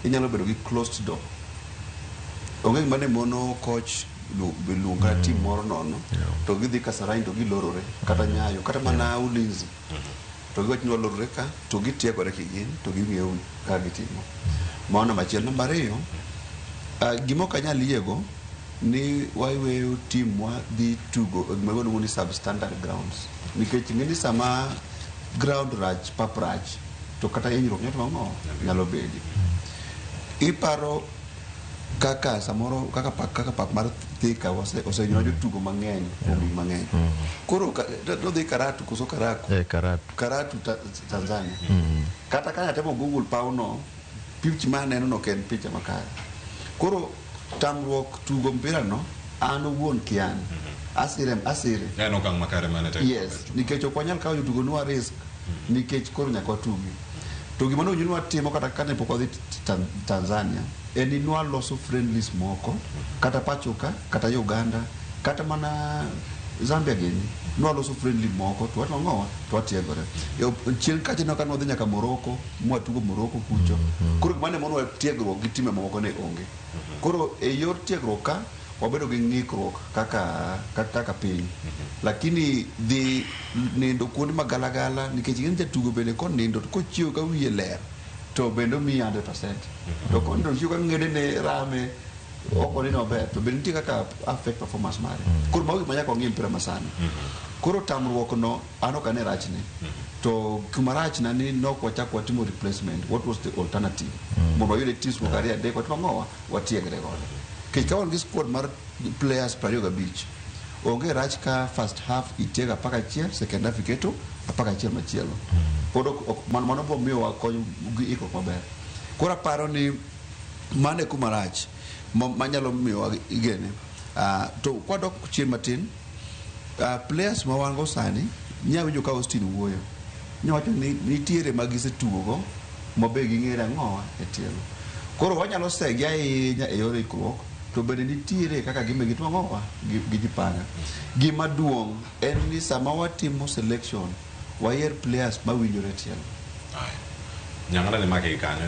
inyalo bedo gi closed door. Onge mane mono coach luonga team moro nono to gidhi Kasarani to gilorore kata Nyayo kata mana Ulinzi to giwacho ni walorore ka to gitiegore kigin to ging'eyo ka gitimo. Mano machiel. Namba ariyo, gima ok anyal yiego ni wayweyo team wa dhi tugo gima ni substandard grounds nikech ng'eni sama ground rach pap rach to kata hinyruok nyalo bedi. Iparo kaka samoro kaka pak mar Thika osenyono jotugo mang'eny mang'eny. Koro dhi Karatu koso Karatu Tanzania. Kata kana temo Google pauno picha maneno no ken picha makare. Koro tamruok tugo mpira no an wuon kian. Asire. No kang makare mane tek. Yes, nikech ok wanyal kawo jotugo nwa risk nikech koro nyaka watugi. To gima no nyinwa timo kata kane pok wadhi Tanzania en inwa loso friendlies moko kata pachoka kata Uganda kata mana Zambia gini nwa loso friendly moko to watiegore. Chieng kache no kanodhi nyaka Morocco mwatugo Morocco kucho. Koro gimane mono tiegruok gi time moko ne onge. Koro e yor tiegruok ka wabedo gi ng'ikruok kaka piny. Lakini dhi nindo kuonde magalagala nikech ng'en jatugo bende kon nindo kochiewo ka wiye ler to bende mi 100%. To kon nindo chiewo ka ng'ede ne rame oko ni maber to bende nitie kaka affect performance mare. Koro magi manyaka wang'e mpira masani. Koro tamruok no an ok ane rachne. To kuma rachna ni nok wachak watimo replacement. What was the alternative? Mondo wayude teams moko ariyo adek watiegre godo. Kech ka wan gi squad mar players 25 onge rach ka first half itiega paka achiel, second half iketo paka achiel machielo. Mano bo miyo wakonyo gi iko maber. Koro aparo ni mane kuma rach manyalo miyo igene. To kwadok chien matin players ma wan go sani nyawinjo ka Austin wuoyo. Nyawacho ni nitiere magisetugo go mabe ging'ere ang'owa e tielo. Koro wanyalo segi ahinya e yore ikruok to bende nitiere kaka gimegi twang'owa gi jipanga. Gima duong' en ni sama watimo selection wayier players mawinjore tielo. Nyang'ana ne make kanyo